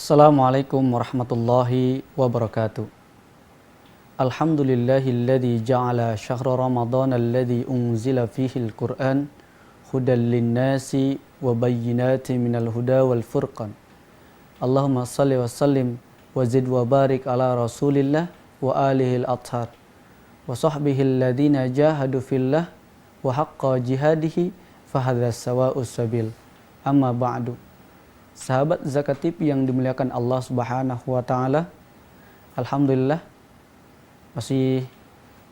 Assalamualaikum warahmatullahi wabarakatuh. Alhamdulillahilladzi ja'ala syahra ramadhan alladzi unzila fihi al-Qur'an hudan lin-nasi wa bayyinatin minal huda wal furqan. Allahumma shalli wa sallim wa zid wa barik ala Rasulillah wa alihi al-athhar wa sahbihi alladhina jahadu fillah wa haqqa jihadihi fahadha sawa'us sabil. Amma ba'du. Sahabat Zakat TV yang dimuliakan Allah Subhanahu wa taala, alhamdulillah masih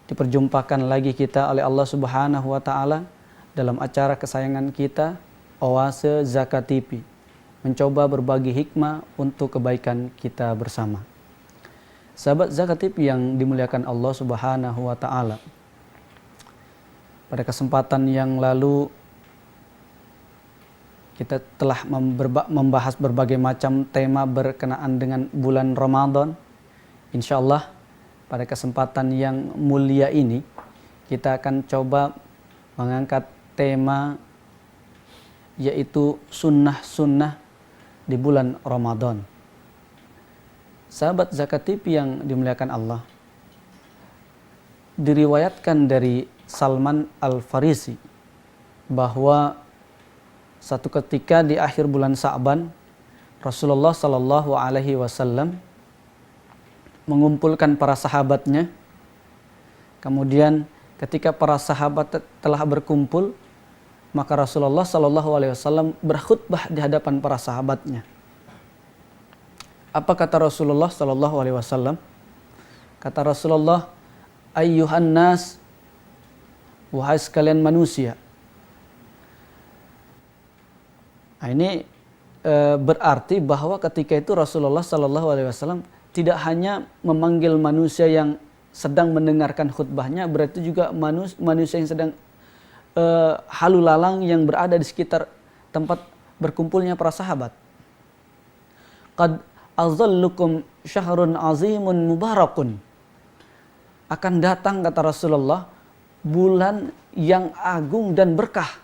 diperjumpakan lagi kita oleh Allah Subhanahu wa taala dalam acara kesayangan kita, Oase Zakat TV, mencoba berbagi hikmah untuk kebaikan kita bersama. Sahabat Zakat TV yang dimuliakan Allah Subhanahu wa taala, pada kesempatan yang lalu kita telah membahas berbagai macam tema berkenaan dengan bulan Ramadan. Insya Allah pada kesempatan yang mulia ini kita akan coba mengangkat tema yaitu sunnah-sunnah di bulan Ramadan. Sahabat Zakat TV yang dimuliakan Allah, diriwayatkan dari Salman Al-Farisi bahwa satu ketika di akhir bulan Sa'ban, Rasulullah Sallallahu Alaihi Wasallam mengumpulkan para sahabatnya. Kemudian ketika para sahabat telah berkumpul, maka Rasulullah Sallallahu Alaihi Wasallam berkhutbah di hadapan para sahabatnya. Apa kata Rasulullah Sallallahu Alaihi Wasallam? Kata Rasulullah, ayyuhan nas, wahai sekalian manusia. Nah, ini berarti bahwa ketika itu Rasulullah Sallallahu Alaihi Wasallam tidak hanya memanggil manusia yang sedang mendengarkan khutbahnya, berarti juga manusia yang sedang halu lalang yang berada di sekitar tempat berkumpulnya para sahabat. Qad azallukum syahrun azimun mubarakun. Akan datang, kata Rasulullah, bulan yang agung dan berkah.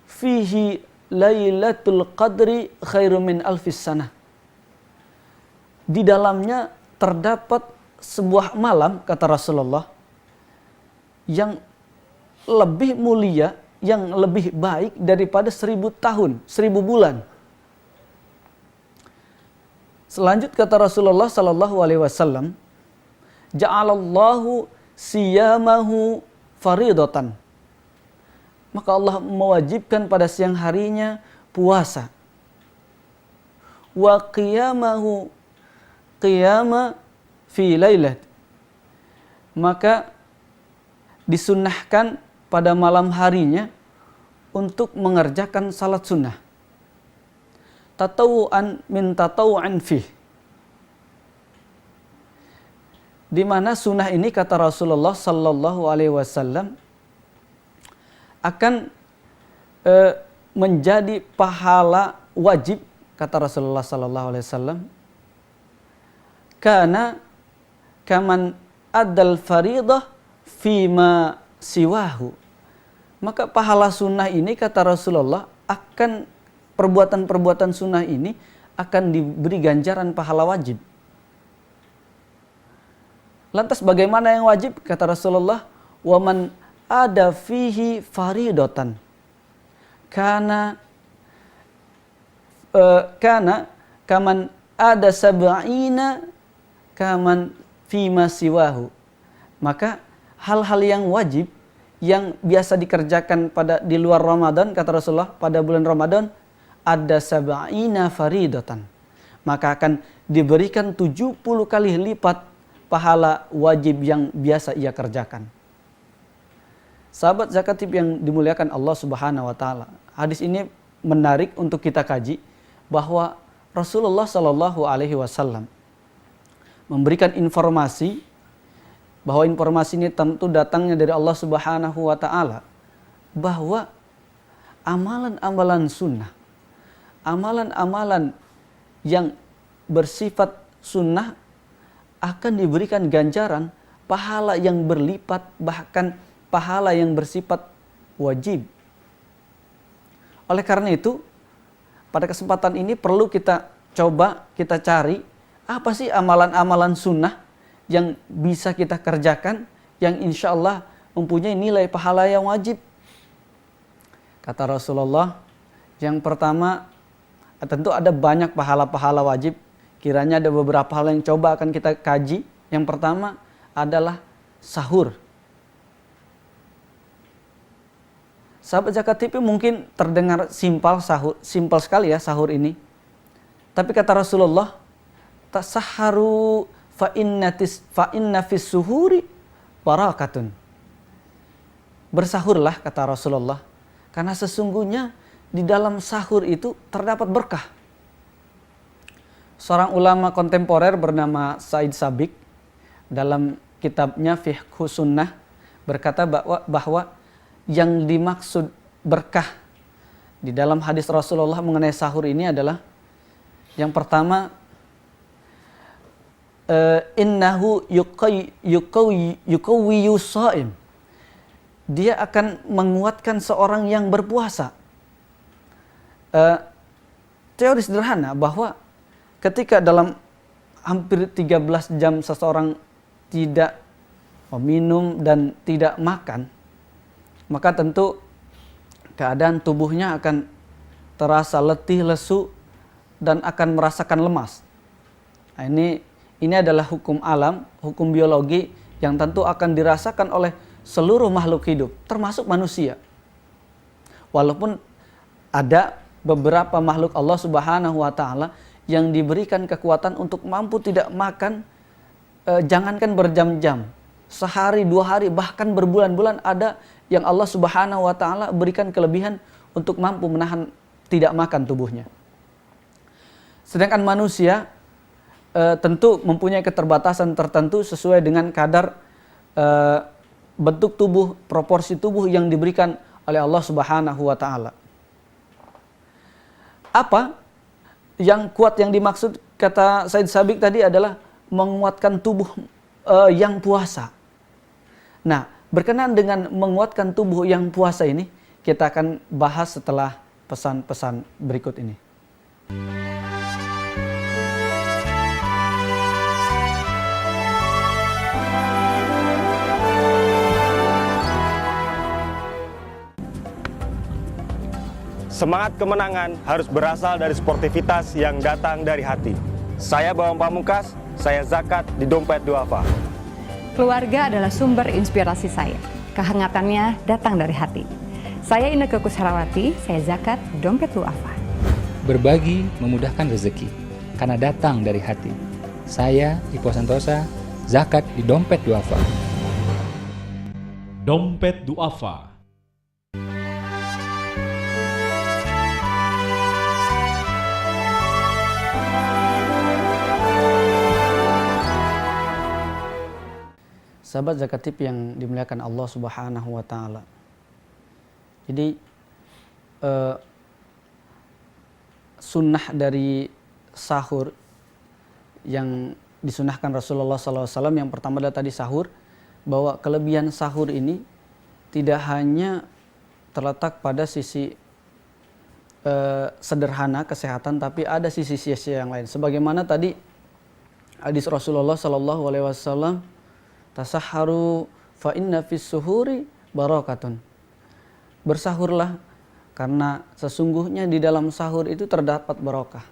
Fihi Lailatul Qadri khairum min alfis sanah. Di dalamnya terdapat sebuah malam, kata Rasulullah, yang lebih mulia, yang lebih baik daripada 1000 tahun, 1000 bulan. Selanjut kata Rasulullah Sallallahu Alaihi Wasallam, ja'alallahu siyamahu faridatan. Maka Allah mewajibkan pada siang harinya puasa. Wa qiyamahu qiyama fi lailat. Maka disunnahkan pada malam harinya untuk mengerjakan salat sunnah. Tatawu'an min tatawu'an fih. Di mana sunnah ini, kata Rasulullah Sallallahu Alaihi Wasallam, akan menjadi pahala wajib, kata Rasulullah Sallallahu Alaihi Wasallam, karena kaman adal faridah fima siwahu. Maka pahala sunnah ini, kata Rasulullah, akan perbuatan-perbuatan sunnah ini akan diberi ganjaran pahala wajib. Lantas bagaimana yang wajib? Kata Rasulullah, waman ada fihi faridatan kana kaman ada sab'ina kaman fima siwahu. Maka hal-hal yang wajib yang biasa dikerjakan di luar Ramadan, kata Rasulullah, pada bulan Ramadan ada sab'ina faridatan, maka akan diberikan 70 kali lipat pahala wajib yang biasa ia kerjakan. Sahabat Zakat TV yang dimuliakan Allah Subhanahu wa taala, hadis ini menarik untuk kita kaji, bahwa Rasulullah Sallallahu Alaihi Wasallam memberikan informasi, bahwa informasi ini tentu datangnya dari Allah Subhanahu wa taala, bahwa amalan-amalan sunnah, amalan-amalan yang bersifat sunnah akan diberikan ganjaran pahala yang berlipat, bahkan pahala yang bersifat wajib. Oleh karena itu, pada kesempatan ini perlu kita coba kita cari apa sih amalan-amalan sunnah yang bisa kita kerjakan yang insya Allah mempunyai nilai pahala yang wajib. Kata Rasulullah, yang pertama, tentu ada banyak pahala-pahala wajib. Kiranya ada beberapa hal yang coba akan kita kaji. Yang pertama adalah sahur. Sahabat Zakat TV mungkin terdengar simpel sekali ya sahur ini. Tapi kata Rasulullah, tasaharu fa inna fis suhuri barakatun. Bersahurlah kata Rasulullah, karena sesungguhnya di dalam sahur itu terdapat berkah. Seorang ulama kontemporer bernama Said Sabiq dalam kitabnya Fiqh Sunnah berkata bahwa yang dimaksud berkah di dalam hadis Rasulullah mengenai sahur ini adalah yang pertama, innahu yuqawwiyu shaim. Dia akan menguatkan seorang yang berpuasa. Teori sederhana bahwa ketika dalam hampir 13 jam seseorang tidak minum dan tidak makan, maka tentu keadaan tubuhnya akan terasa letih, lesu, dan akan merasakan lemas. Nah, ini adalah hukum alam, hukum biologi yang tentu akan dirasakan oleh seluruh makhluk hidup, termasuk manusia. Walaupun ada beberapa makhluk Allah Subhanahu wa Ta'ala yang diberikan kekuatan untuk mampu tidak makan, jangankan berjam-jam, sehari, 2 hari, bahkan berbulan-bulan ada yang Allah Subhanahu wa Ta'ala berikan kelebihan untuk mampu menahan tidak makan tubuhnya. Sedangkan manusia tentu mempunyai keterbatasan tertentu sesuai dengan kadar bentuk tubuh, proporsi tubuh yang diberikan oleh Allah Subhanahu wa Ta'ala. Apa yang kuat yang dimaksud kata Said Sabiq tadi adalah menguatkan tubuh yang puasa. Nah, berkenaan dengan menguatkan tubuh yang puasa ini, kita akan bahas setelah pesan-pesan berikut ini. Semangat kemenangan harus berasal dari sportivitas yang datang dari hati. Saya Bawang Pamungkas, saya zakat di Dompet Duafa. Keluarga adalah sumber inspirasi saya. Kehangatannya datang dari hati. Saya Inneke Koesherawati, saya zakat di Dompet Duafa. Berbagi memudahkan rezeki, karena datang dari hati. Saya Ipo Santosa, zakat di Dompet Duafa. Dompet Duafa. Sahabat Zakat TV yang dimuliakan Allah Subhanahu wa Ta'ala. Jadi sunnah dari sahur yang disunahkan Rasulullah SAW yang pertama adalah tadi sahur, bahwa kelebihan sahur ini tidak hanya terletak pada sisi sederhana kesehatan, tapi ada sisi-sisi yang lain. Sebagaimana tadi hadis Rasulullah SAW, tasaharu fa inna fis suhuri barakatun. Bersahurlah karena sesungguhnya di dalam sahur itu terdapat barokah.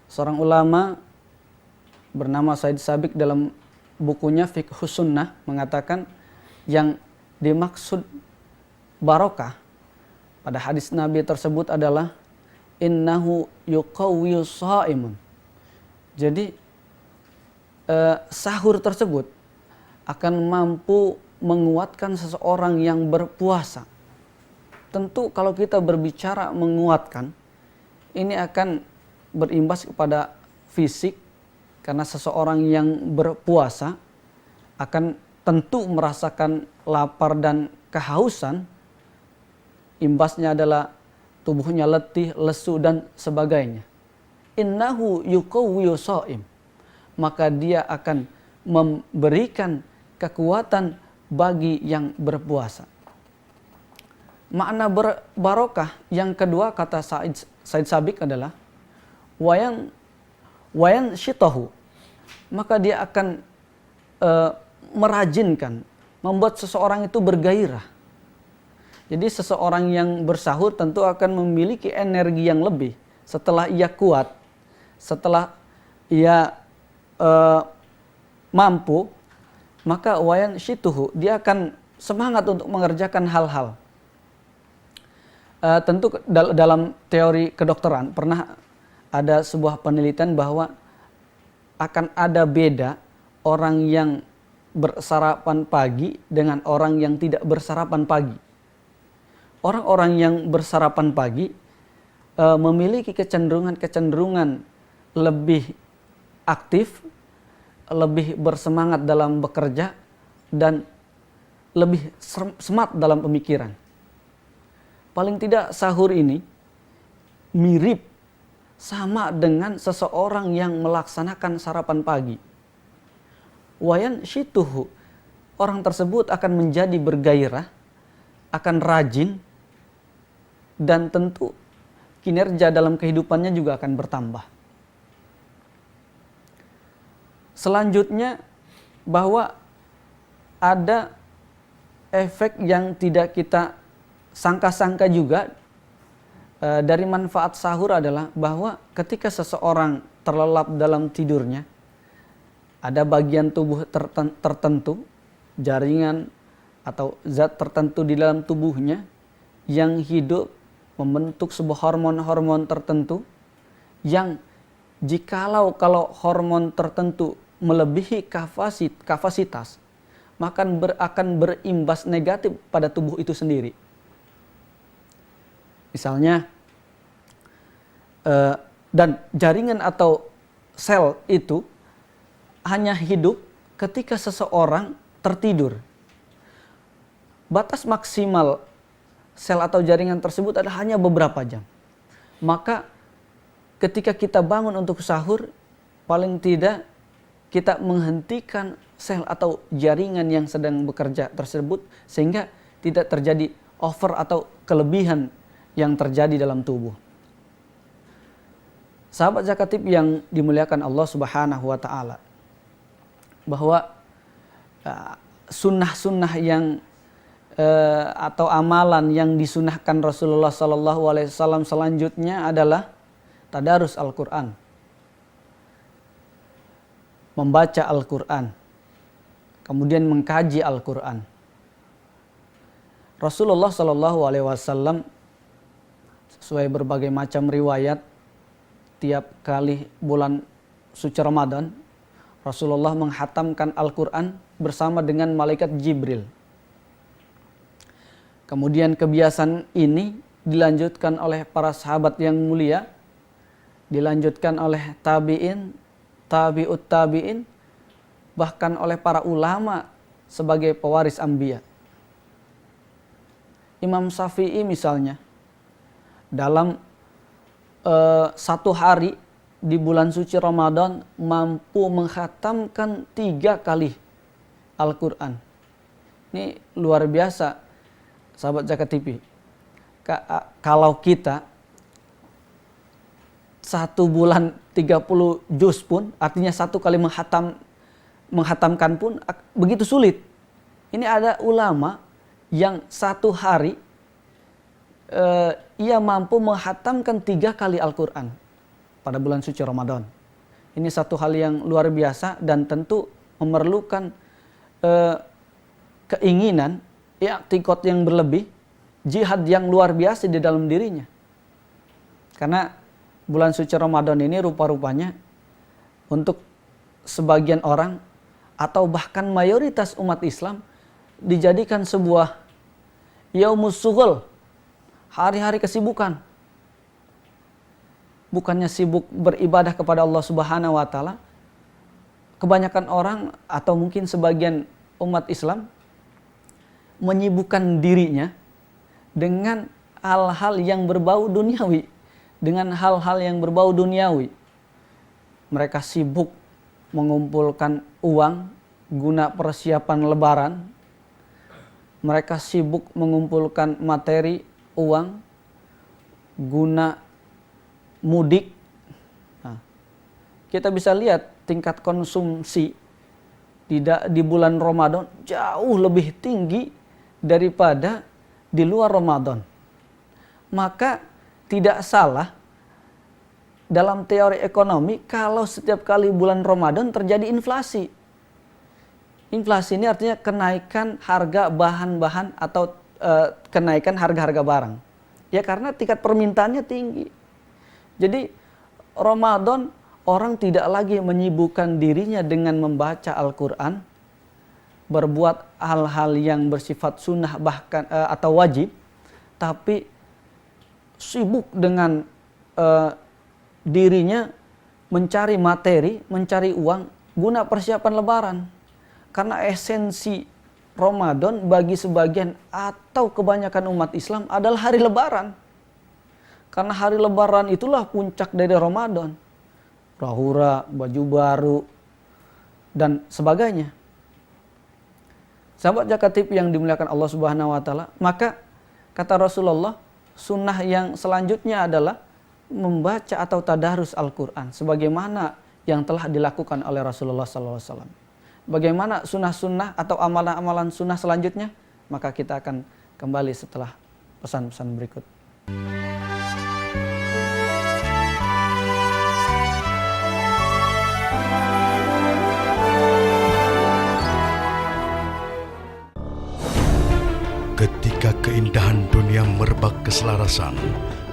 Seorang ulama bernama Said Sabiq dalam bukunya Fiqh Sunnah mengatakan yang dimaksud barokah pada hadis Nabi tersebut adalah innahu yuqawwiyu shaimun. Jadi sahur tersebut akan mampu menguatkan seseorang yang berpuasa. Tentu kalau kita berbicara menguatkan, ini akan berimbas kepada fisik, karena seseorang yang berpuasa akan tentu merasakan lapar dan kehausan. Imbasnya adalah tubuhnya letih, lesu dan sebagainya. Innahu yuqawwiyu shaim. Maka dia akan memberikan kekuatan bagi yang berpuasa. makna barokah yang kedua kata Said Sabiq adalah wayan syitahu, maka dia akan merajinkan, membuat seseorang itu bergairah. Jadi seseorang yang bersahur tentu akan memiliki energi yang lebih setelah ia kuat, setelah ia mampu, maka wayan syituhu, dia akan semangat untuk mengerjakan hal-hal. Tentu dalam teori kedokteran pernah ada sebuah penelitian bahwa akan ada beda orang yang bersarapan pagi dengan orang yang tidak bersarapan pagi. Orang-orang yang bersarapan pagi memiliki kecenderungan lebih aktif, lebih bersemangat dalam bekerja, dan lebih smart dalam pemikiran. Paling tidak sahur ini mirip sama dengan seseorang yang melaksanakan sarapan pagi. Wayan syituhu, orang tersebut akan menjadi bergairah, akan rajin, dan tentu kinerja dalam kehidupannya juga akan bertambah. Selanjutnya, bahwa ada efek yang tidak kita sangka-sangka juga dari manfaat sahur adalah bahwa ketika seseorang terlelap dalam tidurnya, ada bagian tubuh tertentu, jaringan atau zat tertentu di dalam tubuhnya yang hidup membentuk sebuah hormon-hormon tertentu yang kalau hormon tertentu melebihi kapasitas, maka akan berimbas negatif pada tubuh itu sendiri. Misalnya, dan jaringan atau sel itu hanya hidup ketika seseorang tertidur. Batas maksimal sel atau jaringan tersebut adalah hanya beberapa jam. Maka ketika kita bangun untuk sahur, paling tidak kita menghentikan sel atau jaringan yang sedang bekerja tersebut sehingga tidak terjadi over atau kelebihan yang terjadi dalam tubuh. Sahabat Zakatip yang dimuliakan Allah Subhanahu wa taala, bahwa sunnah-sunnah yang atau amalan yang disunahkan Rasulullah sallallahu alaihi wasallam selanjutnya adalah tadarus Al-Qur'an. Membaca Al-Qur'an, kemudian mengkaji Al-Qur'an. Rasulullah sallallahu alaihi wasallam sesuai berbagai macam riwayat, tiap kali bulan suci Ramadan, Rasulullah menghatamkan Al-Quran bersama dengan malaikat Jibril. Kemudian kebiasaan ini dilanjutkan oleh para sahabat yang mulia, dilanjutkan oleh tabi'in, tabi'ut tabi'in, bahkan oleh para ulama sebagai pewaris anbiya. Imam Syafi'i misalnya, dalam satu hari di bulan suci Ramadan mampu menghatamkan 3 kali Al-Quran. Ini luar biasa, sahabat Zakat TV. Kalau kita 1 bulan 30 juz pun, artinya 1 kali menghatamkan pun begitu sulit. Ini ada ulama yang 1 hari ia mampu menghatamkan 3 kali Al-Quran pada bulan suci Ramadan. Ini satu hal yang luar biasa dan tentu memerlukan keinginan, i'tikad yang berlebih, jihad yang luar biasa di dalam dirinya. Karena bulan suci Ramadan ini rupa-rupanya untuk sebagian orang atau bahkan mayoritas umat Islam dijadikan sebuah yaumus sughul, hari-hari kesibukan. Bukannya sibuk beribadah kepada Allah Subhanahu wa taala, kebanyakan orang atau mungkin sebagian umat Islam menyibukkan dirinya dengan hal-hal yang berbau duniawi, Mereka sibuk mengumpulkan uang guna persiapan lebaran, mereka sibuk mengumpulkan materi, uang, guna mudik. Nah, kita bisa lihat tingkat konsumsi di bulan Ramadan jauh lebih tinggi daripada di luar Ramadan. Maka tidak salah dalam teori ekonomi kalau setiap kali bulan Ramadan terjadi inflasi. Inflasi ini artinya kenaikan harga bahan-bahan atau kenaikan harga-harga barang. Ya karena tingkat permintaannya tinggi. Jadi Ramadan orang tidak lagi menyibukkan dirinya dengan membaca Al-Quran, berbuat hal-hal yang bersifat sunnah bahkan atau wajib, tapi sibuk dengan dirinya mencari materi, mencari uang guna persiapan Lebaran. Karena esensi Ramadan bagi sebagian atau kebanyakan umat Islam adalah hari Lebaran. Karena hari Lebaran itulah puncak dari Ramadan. Rahura, baju baru, dan sebagainya. Sahabat Zakat TV yang dimuliakan Allah Subhanahu wa taala, maka kata Rasulullah, sunnah yang selanjutnya adalah membaca atau tadarus Al-Quran sebagaimana yang telah dilakukan oleh Rasulullah SAW. Bagaimana sunnah-sunnah atau amalan-amalan sunnah selanjutnya? Maka kita akan kembali setelah pesan-pesan berikut. Ketika keindahan dunia merebak keselarasan,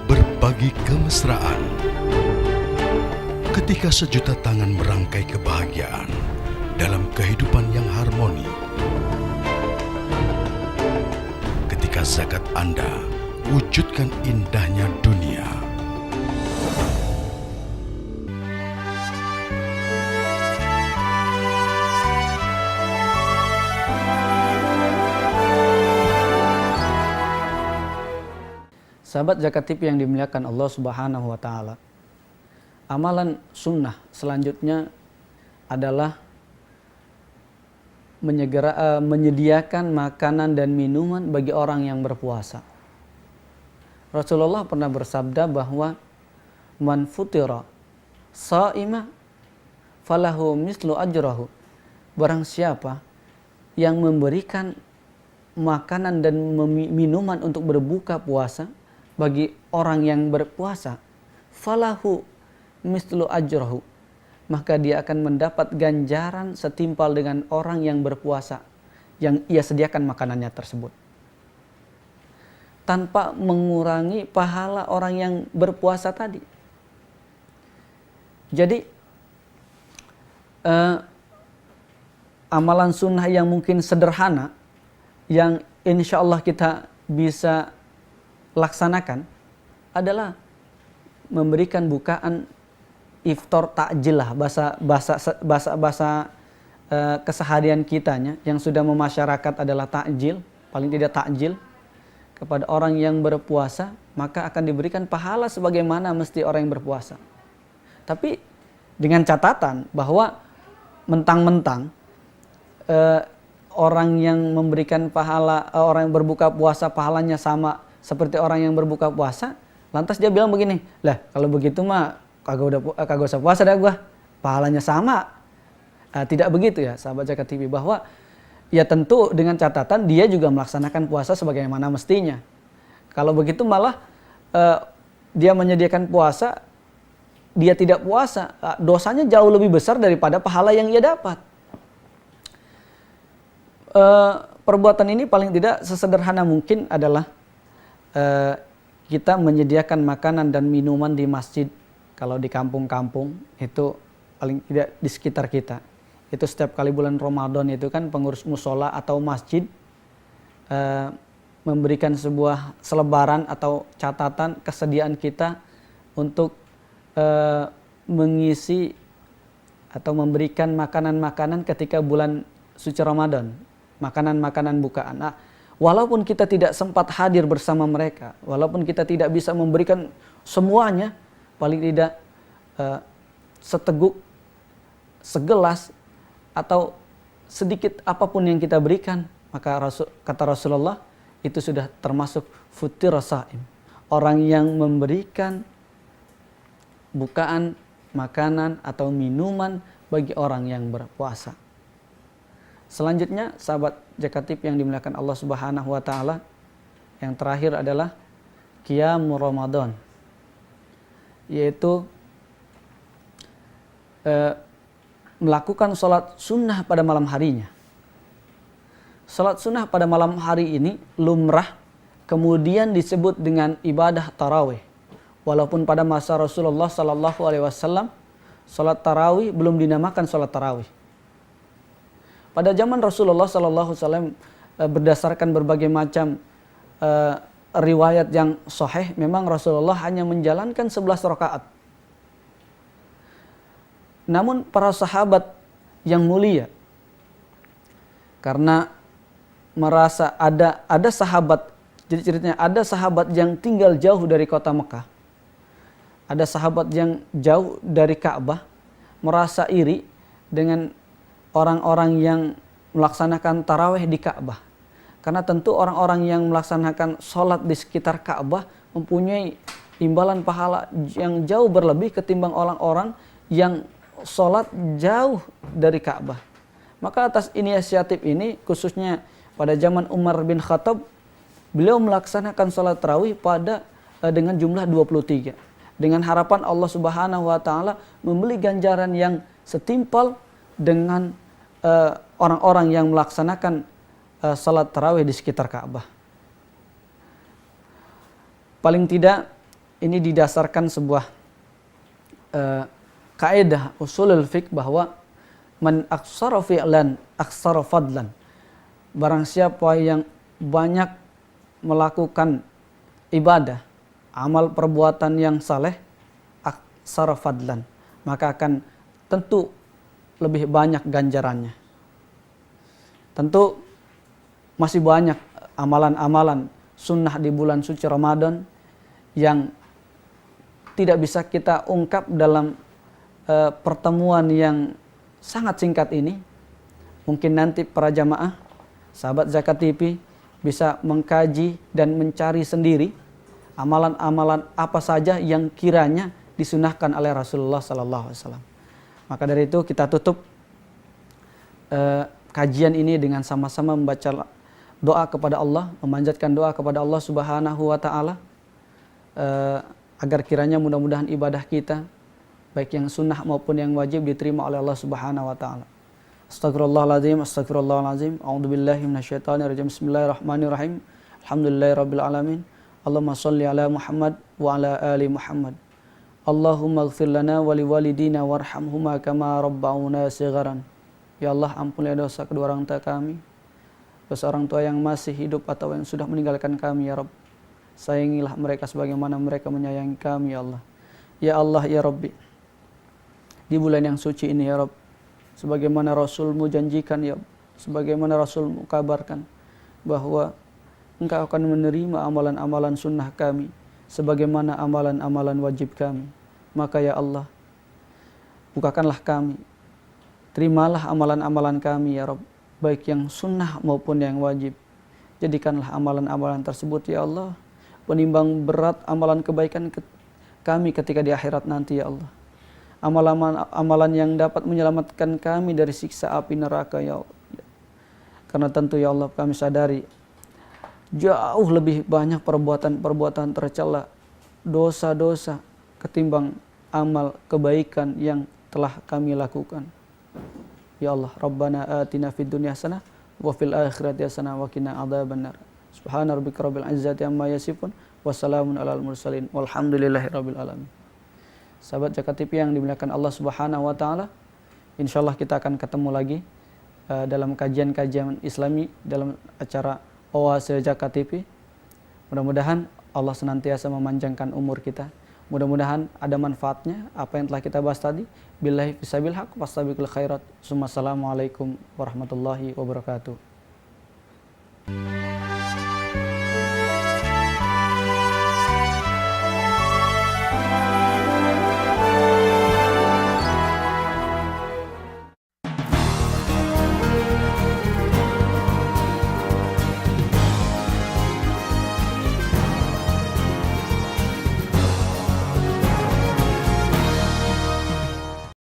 berbagi kemesraan. Ketika sejuta tangan merangkai kebahagiaan dalam kehidupan yang harmoni. Ketika zakat Anda wujudkan indahnya dunia. Sahabat Zakat TV yang dimuliakan Allah Subhanahu wa taala. Amalan sunnah selanjutnya adalah menyediakan makanan dan minuman bagi orang yang berpuasa. Rasulullah pernah bersabda bahwa man futira sha'ima falahu mislu ajrahu. Barang siapa yang memberikan makanan dan minuman untuk berbuka puasa bagi orang yang berpuasa, falahu mislu ajrahu, maka dia akan mendapat ganjaran setimpal dengan orang yang berpuasa yang ia sediakan makanannya tersebut, tanpa mengurangi pahala orang yang berpuasa tadi. Jadi amalan sunnah yang mungkin sederhana yang insya Allah kita bisa laksanakan adalah memberikan bukaan iftar takjil lah, bahasa keseharian kitanya yang sudah memasyarakat adalah takjil, paling tidak takjil kepada orang yang berpuasa, maka akan diberikan pahala sebagaimana mesti orang yang berpuasa. Tapi dengan catatan bahwa mentang-mentang orang yang memberikan pahala, orang yang berbuka puasa pahalanya sama seperti orang yang berbuka puasa, lantas dia bilang begini, lah kalau begitu mah kagak usah puasa dah gua, pahalanya sama. Tidak begitu ya sahabat Zakat TV, bahwa ya tentu dengan catatan dia juga melaksanakan puasa sebagaimana mestinya. Kalau begitu malah dia menyediakan puasa, dia tidak puasa, dosanya jauh lebih besar daripada pahala yang ia dapat. Perbuatan ini paling tidak sesederhana mungkin adalah kita menyediakan makanan dan minuman di masjid. Kalau di kampung-kampung itu paling tidak di sekitar kita, itu setiap kali bulan Ramadan itu kan pengurus musola atau masjid memberikan sebuah selebaran atau catatan kesediaan kita untuk mengisi atau memberikan makanan-makanan ketika bulan suci Ramadan, makanan-makanan bukaan. Nah, walaupun kita tidak sempat hadir bersama mereka, walaupun kita tidak bisa memberikan semuanya, paling tidak seteguk, segelas, atau sedikit apapun yang kita berikan, Maka kata Rasulullah, itu sudah termasuk futira shaim. Orang yang memberikan bukaan, makanan atau minuman bagi orang yang berpuasa. Selanjutnya, sahabat Jakatip yang dimuliakan Allah Subhanahu wa taala, yang terakhir adalah qiyamul Ramadan, yaitu melakukan sholat sunnah pada malam harinya. Sholat sunnah pada malam hari ini lumrah, kemudian disebut dengan ibadah tarawih. Walaupun pada masa Rasulullah Sallallahu Alaihi Wasallam sholat tarawih belum dinamakan sholat tarawih. Pada zaman Rasulullah Sallallahu Alaihi Wasallam, berdasarkan berbagai macam riwayat yang sahih, memang Rasulullah hanya menjalankan 11 rakaat. Namun para sahabat yang mulia, karena merasa ada sahabat, jadi ceritanya ada sahabat yang tinggal jauh dari kota Mekah, ada sahabat yang jauh dari Ka'bah, merasa iri dengan orang-orang yang melaksanakan tarawih di Ka'bah. Karena tentu orang-orang yang melaksanakan sholat di sekitar Ka'bah mempunyai imbalan pahala yang jauh berlebih ketimbang orang-orang yang sholat jauh dari Ka'bah. Maka atas inisiatif ini, khususnya pada zaman Umar bin Khattab, beliau melaksanakan sholat tarawih dengan jumlah 23. Dengan harapan Allah Subhanahu wa taala memberi ganjaran yang setimpal dengan orang-orang yang melaksanakan salat tarawih di sekitar Ka'bah. Paling tidak ini didasarkan sebuah kaidah usulul fiqh bahwa man aksara fi'lan aksara fadlan. Barang siapa yang banyak melakukan ibadah, amal perbuatan yang saleh, aksara fadlan, maka akan tentu lebih banyak ganjarannya. Tentu masih banyak amalan-amalan sunnah di bulan suci Ramadan yang tidak bisa kita ungkap dalam pertemuan yang sangat singkat ini. Mungkin nanti para jamaah, sahabat Zakat TV bisa mengkaji dan mencari sendiri amalan-amalan apa saja yang kiranya disunahkan oleh Rasulullah Sallallahu Alaihi Wasallam. Maka dari itu kita tutup kajian ini dengan sama-sama membaca doa kepada Allah, memanjatkan doa kepada Allah Subhanahu wa taala agar kiranya mudah-mudahan ibadah kita baik yang sunnah maupun yang wajib diterima oleh Allah Subhanahu wa taala. Astagfirullahaladzim, astagfirullahaladzim. A'udzubillahi minasyaitonirrajim. Bismillahirrahmanirrahim. Alhamdulillahirabbil alamin. Allahumma shalli ala Muhammad wa ala ali Muhammad. Allahumma ighfir lana wa liwalidina warhamhuma kama rabba'una shigharan. Ya Allah, ampunilah dosa kedua orang tua kami, dosa orang tua yang masih hidup atau yang sudah meninggalkan kami, ya Rabb. Sayangilah mereka sebagaimana mereka menyayangi kami, ya Allah. Ya Allah, ya Rabbi, di bulan yang suci ini, ya Rabb, sebagaimana Rasul-Mu janjikan, ya Rabb, sebagaimana Rasul-Mu kabarkan bahwa Engkau akan menerima amalan-amalan sunnah kami sebagaimana amalan-amalan wajib kami. Maka ya Allah, bukakanlah kami, terimalah amalan-amalan kami, ya Rabb, baik yang sunnah maupun yang wajib. Jadikanlah amalan-amalan tersebut, ya Allah, penimbang berat amalan kebaikan kami ketika di akhirat nanti, ya Allah. Amalan yang dapat menyelamatkan kami dari siksa api neraka, ya Allah. Karena tentu, ya Allah, kami sadari jauh lebih banyak perbuatan-perbuatan tercela, dosa-dosa ketimbang amal kebaikan yang telah kami lakukan. Ya Allah, Rabbana atina fid dunya hasanah wa fil akhirati hasanah wa qina adzabannar. Subhana rabbika rabbil izzati amma yasifun wa salamun alal mursalin walhamdulillahi rabbil alamin. Sahabat Zakat TV yang dimuliakan Allah Subhanahu wa taala, insyaallah kita akan ketemu lagi dalam kajian-kajian Islami dalam acara Oase Zakat TV. Mudah-mudahan Allah senantiasa memanjangkan umur kita. Mudah-mudahan ada manfaatnya apa yang telah kita bahas tadi. Billahi fisabil haq wastabiqul khairat. Assalamualaikum warahmatullahi wabarakatuh.